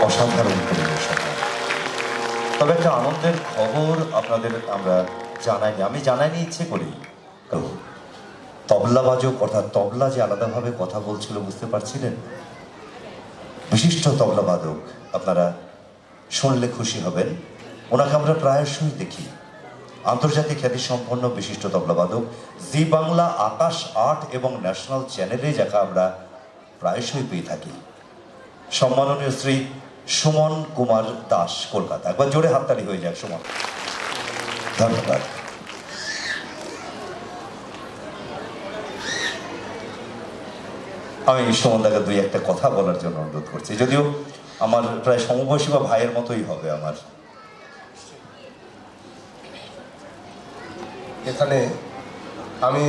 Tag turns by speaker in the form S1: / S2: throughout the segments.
S1: অসাধারণ পরিবেশনা। তবে একটা আনন্দের খবর আপনাদের আমরা জানাইনি, আমি জানাইনি ইচ্ছে করি। তবলাবাজক অর্থাৎ তবলা যে আলাদাভাবে কথা বলছিল বুঝতে পারছিলেন? বিশিষ্ট তবলাবাদক, আপনারা শুনলে খুশি হবেন। ওনাকে আমরা প্রায়শই দেখি, আন্তর্জাতিক খ্যাতিসম্পন্ন বিশিষ্ট তবলাবাদক। জি বাংলা, আকাশ আট এবং ন্যাশনাল চ্যানেলে যাকে আমরা প্রায়শই পেয়ে থাকি। সম্মাননীয় শ্রী সুমন কুমার দাস, কলকাতা। একবার জোরে হাততালি হয়ে যাক সুমন। ধন্যবাদ। আমি সুমনদাকে দুই একটা কথা বলার জন্য অনুরোধ করছি, যদিও আমার প্রায় সমবয়সী বা ভাইয়ের মতোই হবে আমার।
S2: এখানে আমি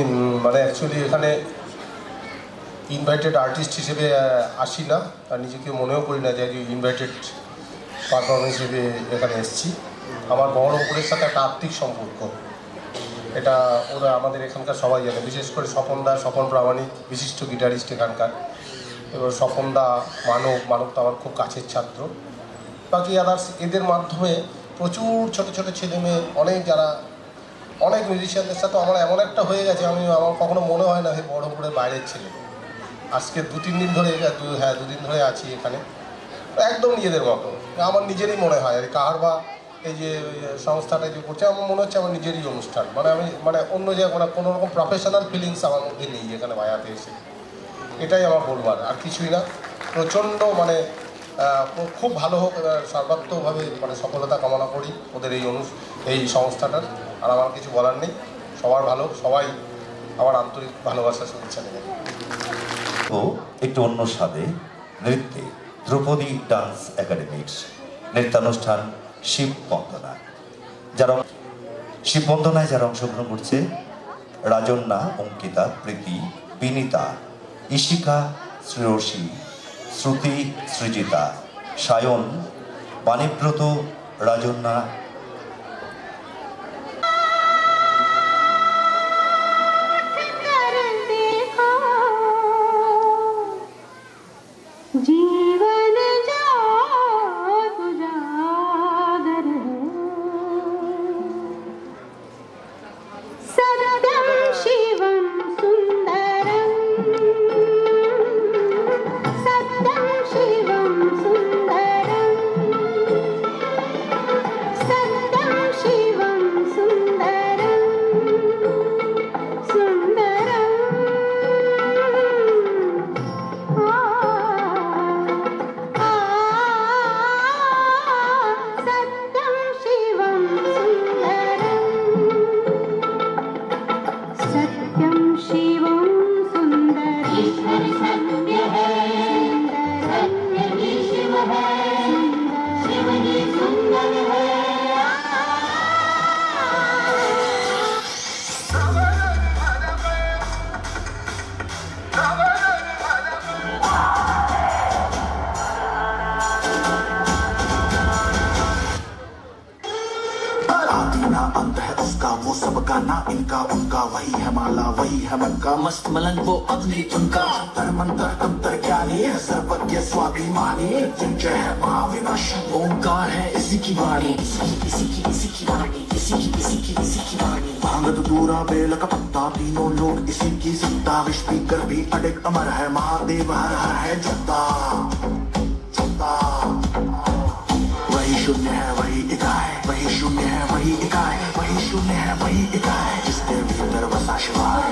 S2: অ্যাকচুয়ালি এখানে ইনভাইটেড আর্টিস্ট হিসেবে আসি না, আর নিজেকে মনেও করি না যে ইনভাইটেড পারফর্মার হিসেবে এখানে এসেছি। আমার বহরমপুরের সাথে একটা আত্মিক সম্পর্ক, এটা ওরা আমাদের এখানকার সবাই জানে, বিশেষ করে স্বপন প্রামাণিক, বিশিষ্ট গিটারিস্ট এখানকার। এবার স্বপনদা, মানব তো আমার খুব কাছের ছাত্র। বাকি আদার্স এদের মাধ্যমে প্রচুর ছোটো ছোটো ছেলেমেয়ে, অনেক মিউজিশিয়ানদের সাথে আমার এমন একটা হয়ে গেছে, আমার কখনো মনে হয় না যে বহরমপুরের বাইরের ছেলে। আজকে দুদিন ধরে আছি এখানে, একদম নিজেদের মতো। আমার নিজেরই মনে হয় আর কাহার বা এই যে সংস্থাটা যে করছে, আমার মনে হচ্ছে আমার নিজেরই অনুষ্ঠান। আমি অন্য জায়গায় কোনো রকম প্রফেশনাল ফিলিংস আমার মধ্যে নেই এখানে বায়াতে এসে। এটাই আমার বলবার, আর কিছুই না। প্রচণ্ড খুব ভালো হোক, সর্বাত্মকভাবে সফলতা কামনা করি ওদের এই সংস্থাটার। আর আমার কিছু বলার নেই। সবার ভালো, সবাই আমার আন্তরিক ভালোবাসা শুভেচ্ছা নেবেন।
S1: ও একটু অন্য স্বাদে নৃত্যে ধ্রুপদী ডান্স একাডেমির নৃত্যানুষ্ঠান শিববন্দনায় যারা অংশগ্রহণ করছে: রাজন্যা, অঙ্কিতা, প্রীতি, বিনীতা, ইশিকা, শ্রেয়সী, শ্রুতি, সৃজিতা, সায়ন, বাণীব্রত, রাজন্যা।
S3: जीवन जो तुझागर है, सत्यम शिवम सुंदरम, सत्यम शिवम सुंदरम, सत्यम शिवम सुंदरम, सुंदरम। सत्यम शिवम सुंदर, ईश्वर सत्य है, सत्य ही शिव है, शिव ही सुंदर है।
S4: अंत है उसका, वो सबका ना इनका, उनका वही है माला, वही है मन का मस्त मलंग, वो अग्नि उनका अंतर मंत्र अंतर ज्ञानी है, सर्वज्ञ स्वाभिमानी, मृत्युंजय है महाविनाशी, ओंकार है इसी की वाणी, इसी की वाणी, इसी की वाणी। भांग दूरा बेल का पत्ता, तीनों लोग इसी की सत्ता, विष पीकर भी अडिग अमर है, महादेव हर हर है जता जता। वही शून्य है वही इकाई, वही शून्य है वही इकाई, वही शून्य है वही इकाई, जिसके भीतर बसा शिवाय।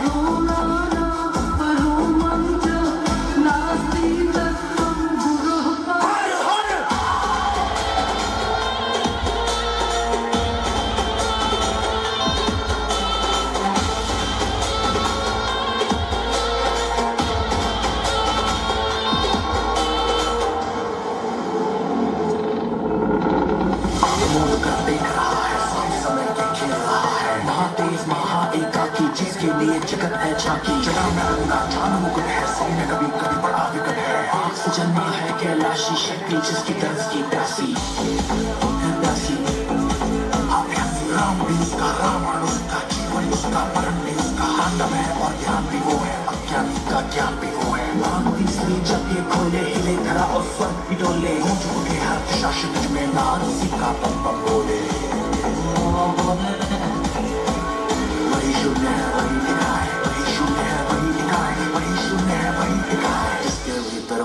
S4: जिसके लिए जगत है झांकी, जगह में अंगा जान मुकुट है, सौम्य कभी कभी बड़ा विकट है, आग से जन्मा है कैलाशी शक्ति, जिसकी तरस की प्यासी राम भी उसका, रावण उसका, जीवन उसका, मरण भी उसका, आंदम है और ज्ञान भी वो है, अज्ञानी का ज्ञान भी वो है। तीसरी जब ये खोले हिले धरा और स्वर्ग भी डोले, हो चुके हर शश तुझ में नाद सिक्का पम पम बोले वही शून्य है वही टिका है वही शून्य है वही टिका है वही शून्य है वही टिका है जिसके भीतर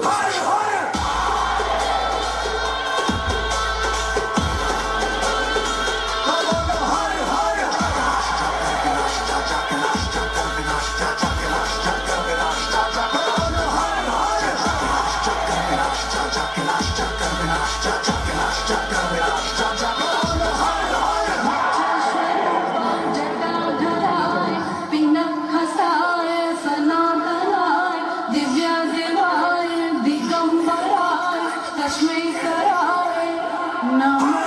S3: जटाधराय पिनखसाय सनातनाय दिव्या देवाय दिगंबराय तस्मै कराय नमः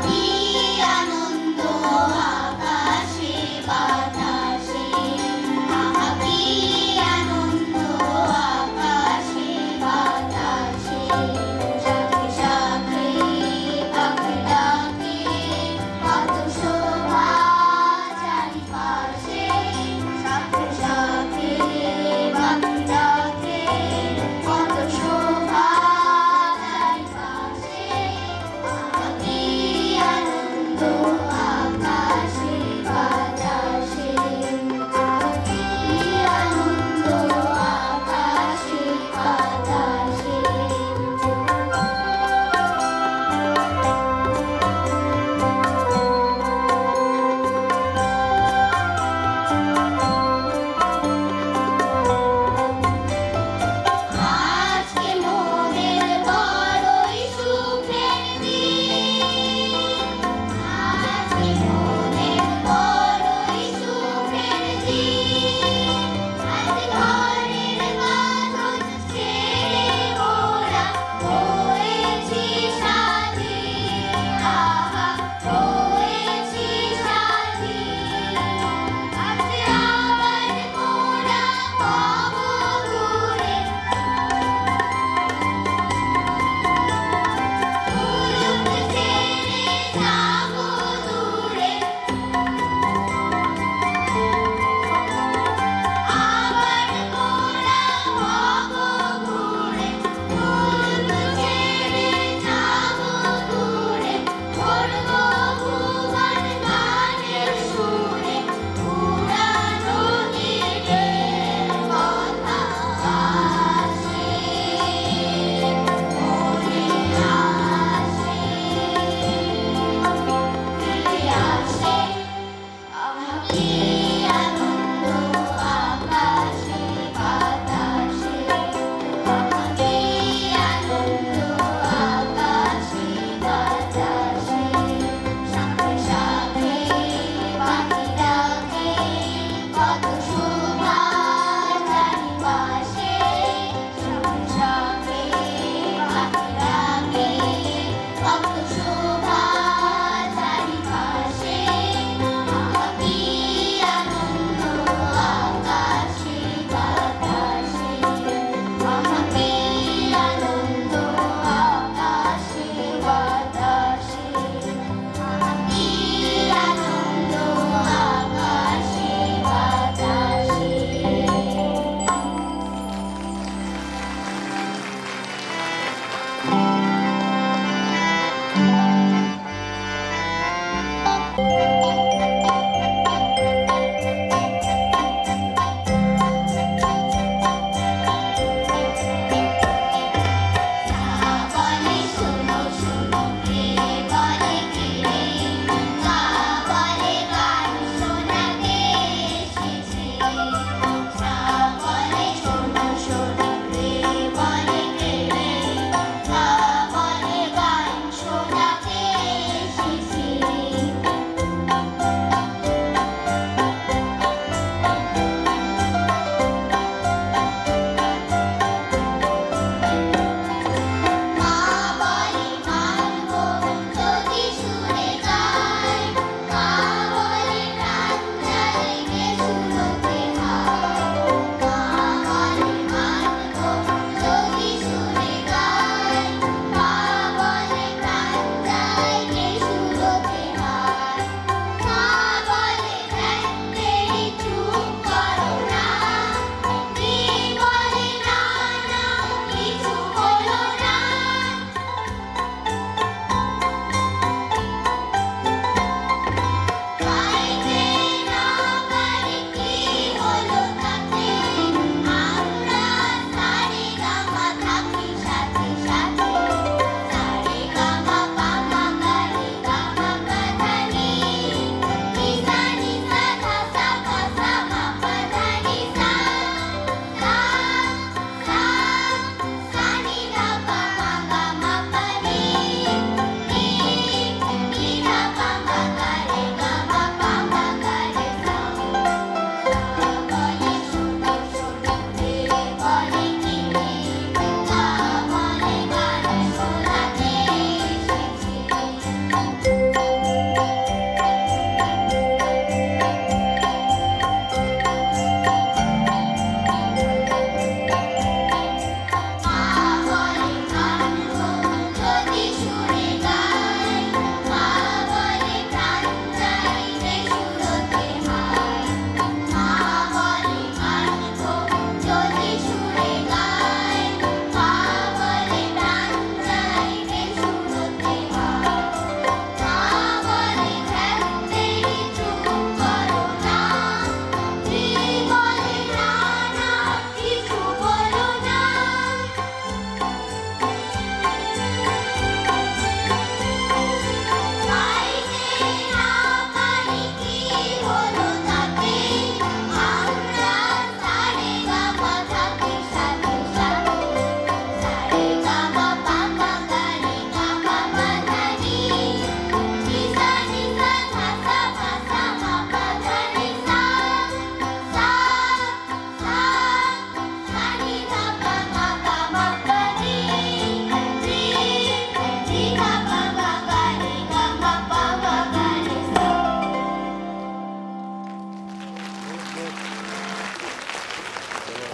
S5: কি আনন্দ আকাশে বাতাসে কি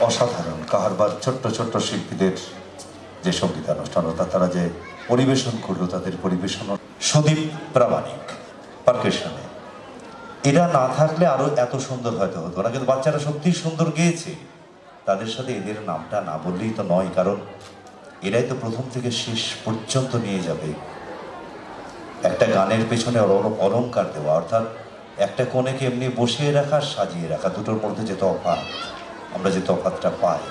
S1: অসাধারণ কাহারবার ছোট্ট ছোট্ট শিল্পীদের যে সঙ্গীতানুষ্ঠানতা তারা যে পরিবেশন করলো, তাদের পরিবেশন সুদীপ প্রামাণিক পারকেশনে, এরা না থাকলে আরো এত সুন্দর হয়তো হতো না। কিন্তু বাচ্চারা সত্যিই সুন্দর গেয়েছে, তাদের সাথে এদের নামটা না বললেই তো নয়, কারণ এরাই তো প্রথম থেকে শেষ পর্যন্ত নিয়ে যাবে। একটা গানের পেছনে অলংকার দেওয়া, অর্থাৎ একটা কোণেকে এমনি বসিয়ে রাখা, সাজিয়ে রাখা, দুটোর মধ্যে যে তফাৎ, আমরা যে তফাৎটা পাই।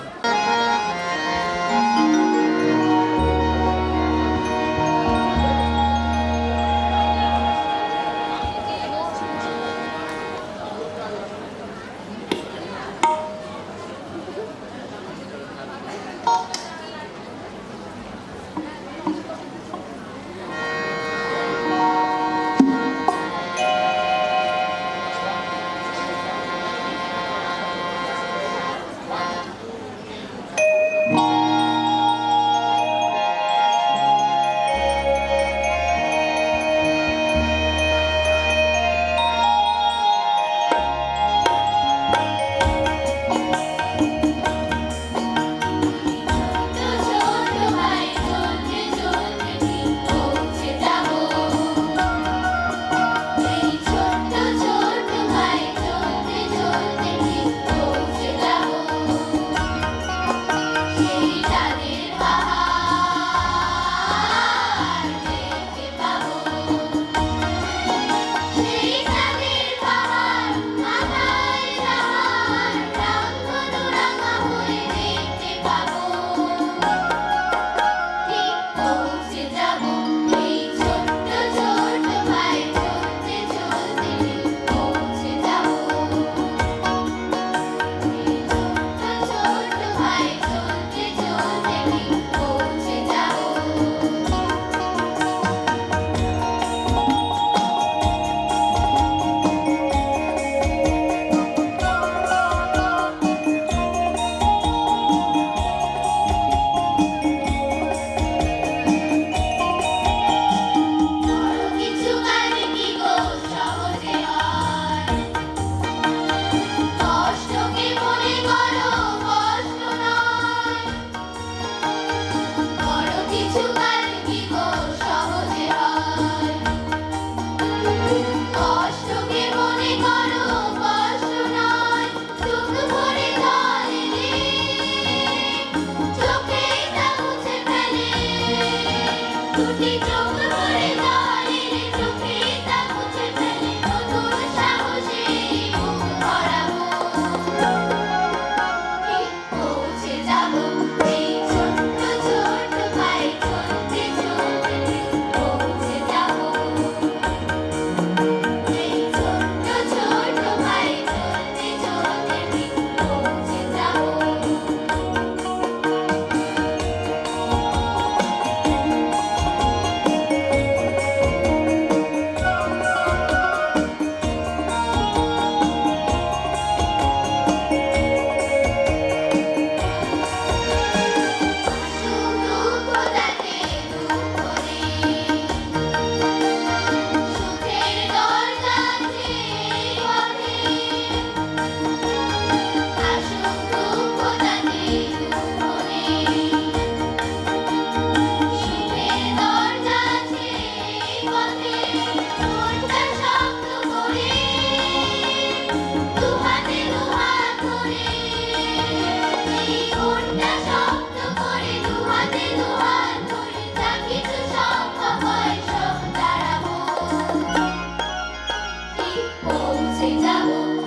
S5: পৌঁছে যাব।